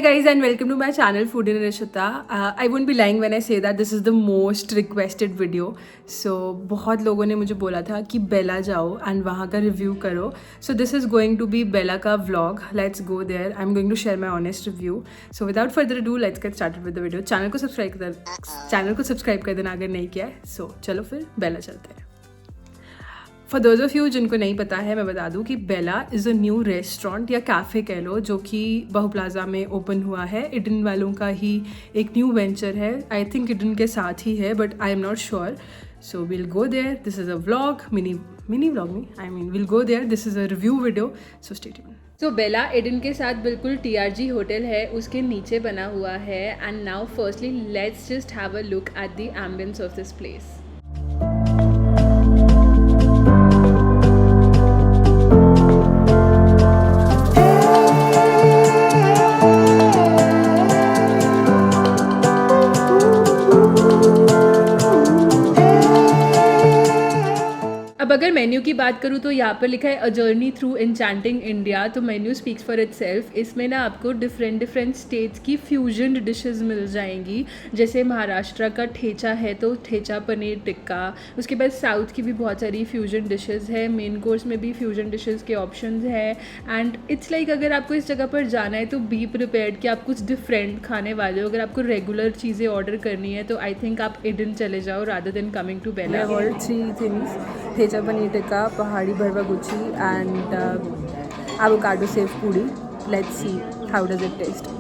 Hi guys and welcome to my channel Foodineer Ishita. I won't be lying when I say that this is the most requested video. So बहुत लोगों ने मुझे बोला था कि बेला जाओ and वहाँ का review करो. So this is going to be बेला का vlog. Let's go there. I'm going to share my honest review. So without further ado, let's get started with the video. Channel को सब्सक्राइब कर देना अगर नहीं किया है. So चलो फिर बेला चलते हैं. फॉर दोज ऑफ यू जिनको नहीं पता है, मैं बता दूं कि बेला इज़ अ न्यू रेस्टोरेंट या कैफ़े कह लो, जो कि बाहू प्लाजा में ओपन हुआ है. इडन वालों का ही एक न्यू वेंचर है. आई थिंक इडन के साथ ही है, but I am not sure. So will go there. This is a vlog, mini vlog नहीं, I mean will go there. This is a review video, so stay tuned. तो Bela Eden के साथ बिल्कुल TRG hotel है, उसके नीचे बना हुआ है. And now firstly let's just have a look at the ambience of this place. अब अगर मेन्यू की बात करूँ तो यहाँ पर लिखा है a journey through enchanting India. तो menu speaks for itself. इसमें ना आपको डिफरेंट स्टेट्स की फ्यूजन डिशेस मिल जाएंगी. जैसे महाराष्ट्र का ठेचा है तो ठेचा पनीर टिक्का. उसके बाद साउथ की भी बहुत सारी फ्यूजन डिशेस है. मेन कोर्स में भी फ्यूजन डिशेस के ऑप्शंस है. एंड इट्स लाइक अगर आपको इस जगह पर जाना है तो बी प्रिपेयर्ड कि आप कुछ डिफरेंट खाने वाले हो. अगर आपको रेगुलर चीज़ें ऑर्डर करनी है तो आई थिंक आप इडन चले जाओ rather than coming to Bela. All 3 things, thecha paneer tikka, पहाड़ी भरवा गुच्छी and avocado sev puri. Let's see how does it taste.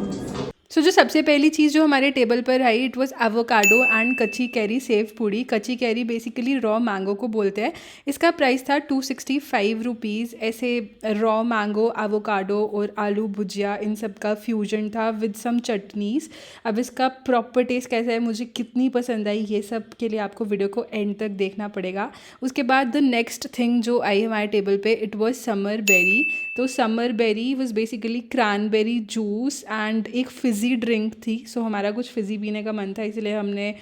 So जो सबसे पहली चीज़ जो हमारे टेबल पर आई, इट वाज एवोकाडो एंड कच्ची कैरी सेव पूड़ी. कच्ची कैरी बेसिकली रॉ मैंगो को बोलते हैं. इसका प्राइस था 265 रुपीज़. ऐसे रॉ मैंगो, एवोकाडो और आलू भुजिया, इन सब का फ्यूजन था विद सम चटनीज़. अब इसका प्रॉपर टेस्ट कैसा है, मुझे कितनी पसंद आई, ये सब के लिए आपको वीडियो को एंड तक देखना पड़ेगा. उसके बाद द नेक्स्ट थिंग जो आई हमारे टेबल पे, इट वाज समर बेरी. तो summer berry was basically cranberry juice and एक फिज़ी ड्रिंक थी. सो हमारा कुछ फिज़ी पीने का मन था, इसलिए हमने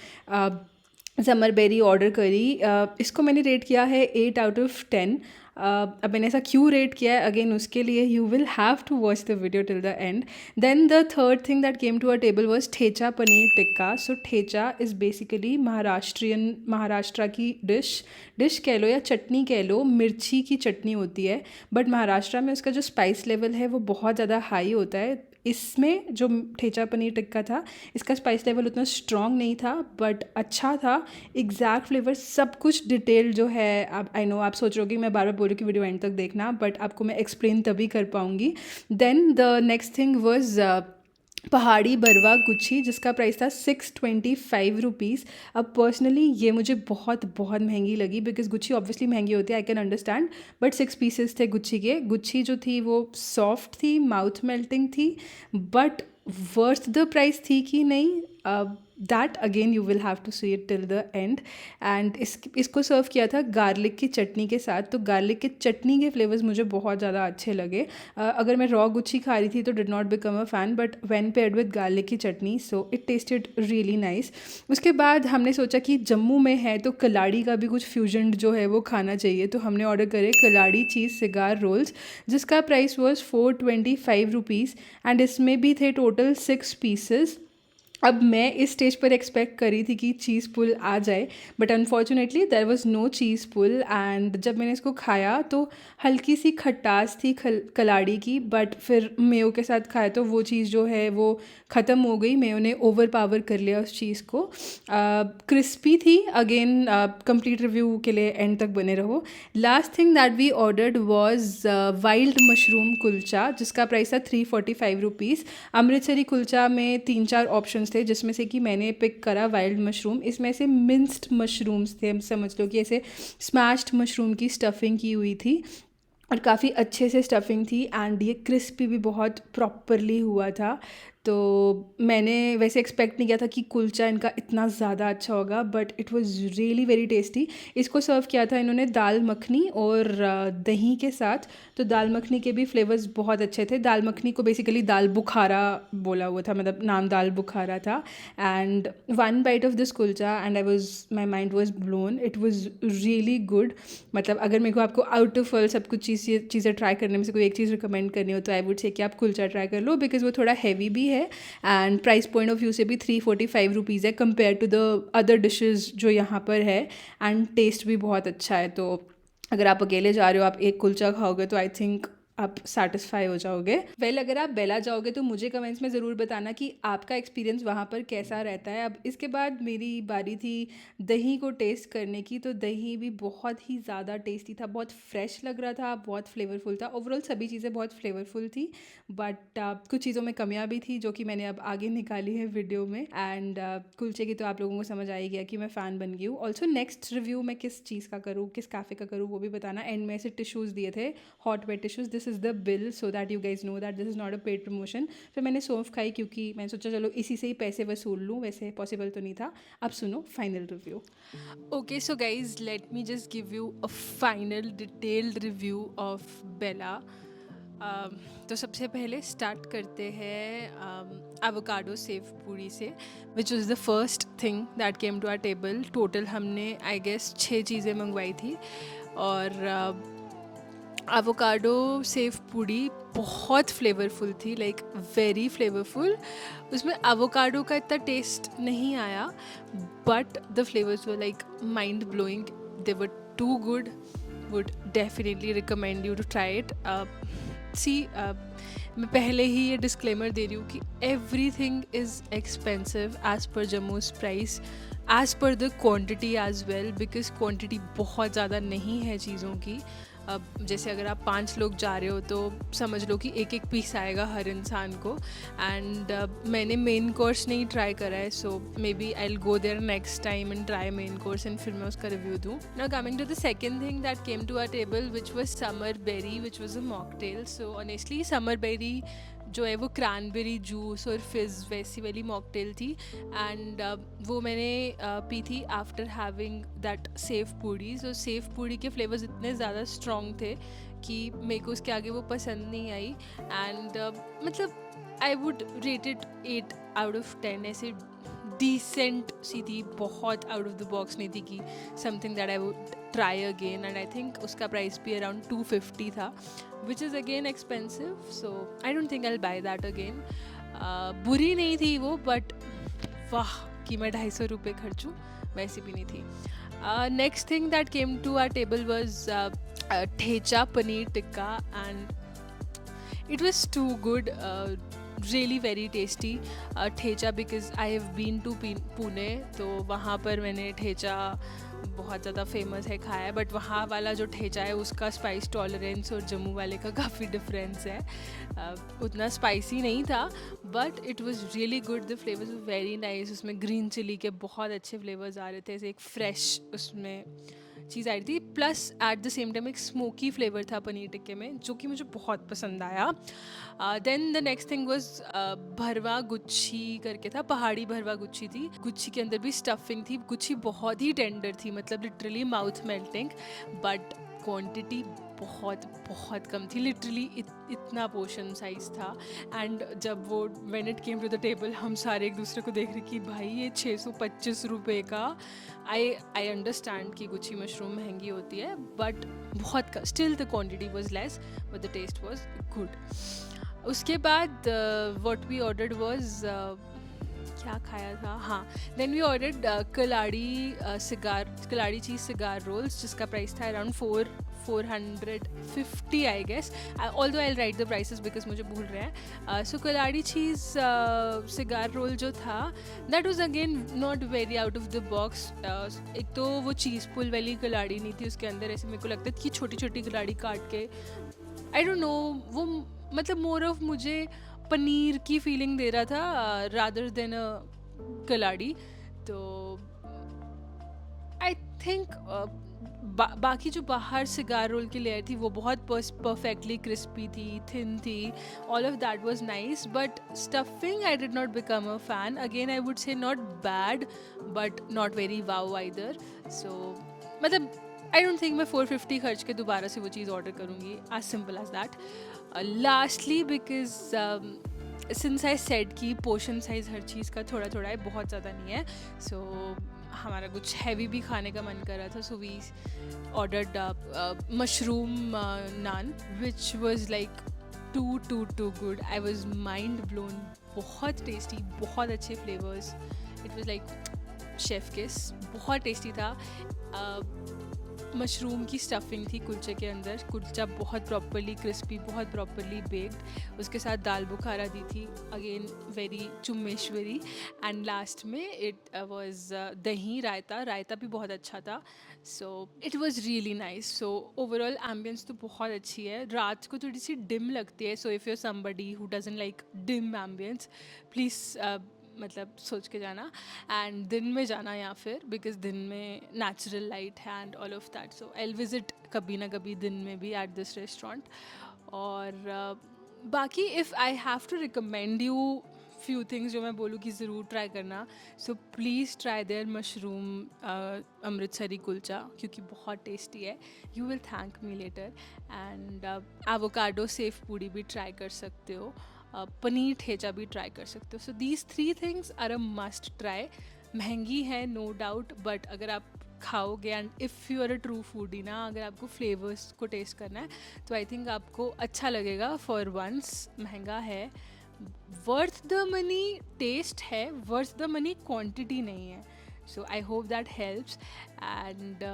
समर बेरी ऑर्डर करी. इसको मैंने रेट किया है 8 आउट ऑफ 10. अब मैंने ऐसा क्यों रेट किया है, अगेन उसके लिए you will have to watch the video till the end. Then the third thing that came to our table was thecha paneer tikka. So thecha is basically Maharashtra की डिश कह लो या चटनी कह लो. मिर्ची की चटनी होती है, बट महाराष्ट्र में उसका जो स्पाइस लेवल है वो बहुत ज़्यादा हाई होता है. इसमें जो ठेचा पनीर टिक्का था, इसका स्पाइस लेवल उतना स्ट्रॉन्ग नहीं था, बट अच्छा था. एग्जैक्ट फ्लेवर सब कुछ डिटेल जो है, आप आई नो आप सोच रहे हो कि मैं बार बार बोल रही हूँ कि वीडियो एंड तक देखना, बट आपको मैं एक्सप्लेन तभी कर पाऊँगी. Then the next thing was pahadi भरवा गुच्छी, जिसका प्राइस था 625 रुपीज़. अब पर्सनली ये मुझे बहुत बहुत महंगी लगी, बिकॉज गुच्छी ऑब्वियसली महंगी होती है, I can understand, but 6 pieces थे गुच्छी के. गुच्छी जो थी वो सॉफ्ट थी, माउथ मेल्टिंग थी, बट वर्थ द प्राइस थी कि नहीं, that again you will have to see it till the end. And इसको सर्व किया था गार्लिक की चटनी के साथ. तो गार्लिक की चटनी के फ्लेवर्स मुझे बहुत ज़्यादा अच्छे लगे. अगर मैं रॉ गुच्छी खा रही थी तो did not become a fan, but when paired with garlic की chutney, so it tasted really nice. उसके बाद हमने सोचा कि जम्मू में है तो कलाड़ी का भी कुछ फ्यूजन जो है वो खाना चाहिए. तो हमने ऑर्डर करे कलाड़ी चीज़ सिगार रोल्स, जिसका प्राइस वॉज 425 रुपीज़. एंड इसमें भी थे टोटल 6 पीसेस. अब मैं इस स्टेज पर एक्सपेक्ट करी थी कि चीज़ पुल आ जाए, but unfortunately there was no cheese pull. And जब मैंने इसको खाया तो हल्की सी खटास थी कलाड़ी की, बट फिर मेयो के साथ खाया तो वो चीज़ जो है वो ख़त्म हो गई. मेयो ने ओवर पावर कर लिया उस चीज़ को. क्रिस्पी थी. अगेन कंप्लीट रिव्यू के लिए एंड तक बने रहो. Last thing that we ordered was wild mushroom kulcha, जिसका प्राइस था 345 रुपीज़. अमृतसरी कुलचा में 3-4 ऑप्शन थे, जिसमें से कि मैंने पिक करा वाइल्ड मशरूम. इसमें से मिंस्ड मशरूम्स थे, हम समझ लो कि ऐसे स्मैश्ड मशरूम की स्टफिंग की हुई थी और काफ़ी अच्छे से स्टफिंग थी. एंड ये क्रिस्पी भी बहुत प्रॉपरली हुआ था. तो मैंने वैसे एक्सपेक्ट नहीं किया था कि कुलचा इनका इतना ज़्यादा अच्छा होगा, but it was really very tasty. इसको सर्व किया था इन्होंने दाल मखनी और दही के साथ. तो दाल मखनी के भी फ्लेवर्स बहुत अच्छे थे. दाल मखनी को बेसिकली दाल बुखारा बोला हुआ था, मतलब नाम दाल बुखारा था. And one byte of this kulcha and my mind was blown. It was really good. मतलब अगर मेरे को आपको आउट ऑफ सब कुछ चीज़ें ट्राई करने में से कोई एक चीज़ रिकमेंड करनी हो तो आई वुड से कि आप कुलचा ट्राई कर लो, बिकॉज वो थोड़ा हैवी भी है है and price point of view से भी 345 रुपीज़ है compare to the other dishes जो यहाँ पर है एंड टेस्ट भी बहुत अच्छा है। तो अगर आप अकेले जा रहे हो, आप एक कुलचा खाओगे तो आई थिंक आप सेटिस्फाई हो जाओगे। अगर आप बेला जाओगे तो मुझे कमेंट्स में ज़रूर बताना कि आपका एक्सपीरियंस वहाँ पर कैसा रहता है। अब इसके बाद मेरी बारी थी दही को टेस्ट करने की, तो दही भी बहुत ही ज़्यादा टेस्टी था, बहुत फ्रेश लग रहा था, बहुत फ्लेवरफुल था। ओवरऑल सभी चीज़ें बहुत फ्लेवरफुल थी, बट कुछ चीज़ों में कमियाँ भी थी जो कि मैंने अब आगे निकाली है वीडियो में। एंड कुलचे की तो आप लोगों को समझ आ ही गया कि मैं फ़ैन बन गई हूँ। ऑल्सो नेक्स्ट रिव्यू मैं किस चीज़ का करूँ, किस कैफ़े का करूँ, वो भी बताना। एंड में ऐसे टिश्यूज़ दिए थे, hot wet tissues. This is the bill so that you guys know that this is not a paid promotion. फिर मैंने सौंफ खाई क्योंकि मैंने सोचा चलो इसी से ही पैसे वसूल लूँ, वैसे पॉसिबल तो नहीं था। अब सुनो final review. Okay so guys let me just give you a final detailed review of Bela. तो सबसे पहले स्टार्ट करते हैं एवोकाडो सेव पूरी से, which was the first thing that came to our table. Total हमने आई गेस 6 चीज़ें मंगवाई थी और एवोकाडो सेव पूड़ी बहुत फ्लेवरफुल थी, लाइक वेरी फ्लेवरफुल। उसमें एवोकाडो का इतना टेस्ट नहीं आया, but the flavours were like mind blowing, they were too good. Would definitely recommend you to try it. मैं पहले ही ये डिस्क्लेमर दे रही हूँ कि everything is expensive as per Jammu's price, as per the quantity as well, because quantity बहुत ज़्यादा नहीं है चीज़ों की। अब जैसे अगर आप 5 लोग जा रहे हो तो समझ लो कि एक एक पीस आएगा हर इंसान को। एंड मैंने मेन कोर्स नहीं ट्राई करा है, so maybe I will go there next time and try main course and फिर मैं उसका रिव्यू दूँ। Now coming to the second thing that came to our table which was summer berry, which was a mocktail. So honestly summer berry जो है वो cranberry juice और fizz वैसी वाली मॉकटेल थी। एंड वो मैंने पी थी after having that sev puri. So sev puri के फ्लेवर्स इतने ज़्यादा स्ट्रॉन्ग थे कि मेरे को उसके आगे वो पसंद नहीं आई। एंड मतलब I would rate it 8 out of 10। ऐसे डिसेंट सी थी, बहुत आउट ऑफ द बॉक्स नहीं थी कि something that I would try again. And I think उसका प्राइस भी अराउंड 250 था, which is again expensive, so I don't think I'll buy that again. बुरी नहीं थी वो, बट वाह कि मैं 250 रुपये खर्चूँ, वैसी भी नहीं थी। Next thing that came to our table was thecha paneer tikka, and it was too good, really very tasty thecha, because I have been to Pune, तो वहाँ पर मैंने ठेचा बहुत ज़्यादा फेमस है खाया है, बट वहाँ वाला जो ठेचा है उसका स्पाइस टॉलरेंस और जम्मू वाले का काफ़ी डिफरेंस है। उतना स्पाइसी नहीं था, but it was really good, the flavours were very nice. उसमें ग्रीन चिली के बहुत अच्छे फ्लेवर्स आ रहे थे, ऐसे एक फ्रेश उसमें चीज़ आ रही थी, plus at the same time एक स्मोकी फ्लेवर था पनीर टिक्के में, जो कि मुझे बहुत पसंद आया। Then the next thing was bharwa guchhi करके था, पहाड़ी भरवा गुच्छी थी। गुच्छी के अंदर भी स्टफिंग थी, गुच्छी बहुत ही टेंडर थी, मतलब literally mouth melting, but quantity बहुत बहुत कम थी, लिटरली इतना पोर्शन साइज था। एंड जब वो when it came to the table, हम सारे एक दूसरे को देख रहे कि भाई ये 625 रुपये का। आई अंडरस्टैंड कि गुच्छी मशरूम महंगी होती है, बट बहुत still the quantity was less but the taste was good. उसके बाद व्हाट वी ऑर्डर्ड वाज, क्या खाया था, हाँ, then we ordered kalari cheese cigar rolls, जिसका प्राइस था around 450 I guess, although I write the prices because मुझे भूल रहे हैं। सो कलाड़ी चीज़ सिगार रोल जो था, that was again not very out of the box. एक तो वो चीज़ पुल वाली कलाड़ी नहीं थी, उसके अंदर ऐसे मेरे को लगता है कि छोटी छोटी कलाड़ी काट के, आई डोंट नो, वो मतलब मोर ऑफ मुझे पनीर की फीलिंग दे रहा था रादर देन अ कलाड़ी। तो आई थिंक बाकी जो बाहर सिगार रोल की लेयर थी वो बहुत परफेक्टली क्रिस्पी थी, थिन थी, all of that was nice, but stuffing I did not become a fan. Again I would say not bad but not very wow either. So मतलब I don't think मैं 450 खर्च के दोबारा से वो चीज़ ऑर्डर करूँगी, as simple as that. Lastly because since I said कि पोर्शन साइज़ हर चीज़ का थोड़ा थोड़ा है, बहुत ज़्यादा नहीं है, सो हमारा कुछ हैवी भी खाने का मन कर रहा था, so we ordered mushroom naan, which was like too good. I was mind blown, बहुत टेस्टी, बहुत अच्छे flavours, it was like chef kiss, बहुत टेस्टी था। मशरूम की स्टफिंग थी कुलचे के अंदर, कुलचा बहुत प्रॉपरली क्रिस्पी, बहुत प्रॉपरली बेक्ड, उसके साथ दाल बुखारा दी थी, अगेन वेरी चुम्मेश्वरी, एंड लास्ट में इट वाज दही रायता, रायता भी बहुत अच्छा था। So it was really nice. So overall ambience तो बहुत अच्छी है, रात को थोड़ी सी डिम लगती है, so if you are somebody who doesn't like dim ambience, please मतलब सोच के जाना, एंड दिन में जाना या फिर, बिकॉज दिन में नेचुरल लाइट है and all of that. So I visit कभी ना कभी दिन में भी एट दिस रेस्टोरेंट। और बाकी if I have to recommend you few things जो मैं बोलूँ कि ज़रूर ट्राई करना, so please try there mushroom Amritsari kulcha, क्योंकि बहुत टेस्टी है, you will thank me later. And avocado sev puri भी ट्राई कर सकते हो, पनीर ठेचा भी ट्राई कर सकते हो। So these 3 things are a must try. महंगी है नो डाउट, बट अगर आप खाओगे and if you are a true foodie ना, अगर आपको फ्लेवर्स को टेस्ट करना है तो आई थिंक आपको अच्छा लगेगा। फॉर वंस महंगा है, वर्थ द मनी टेस्ट है, वर्थ द मनी क्वांटिटी नहीं है। So I hope that helps. And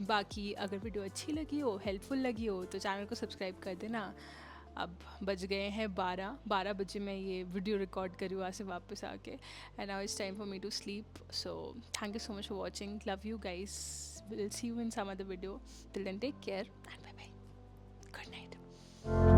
बाकी अगर वीडियो अच्छी लगी हो, हेल्पफुल लगी हो, तो चैनल को सब्सक्राइब कर देना। अब बज गए हैं 12 बजे मैं ये वीडियो रिकॉर्ड करी वहाँ से वापस आके, and now it's time for me to sleep. So thank you so much for watching, love you guys, will see you in some other video, till then take care and bye bye, good night.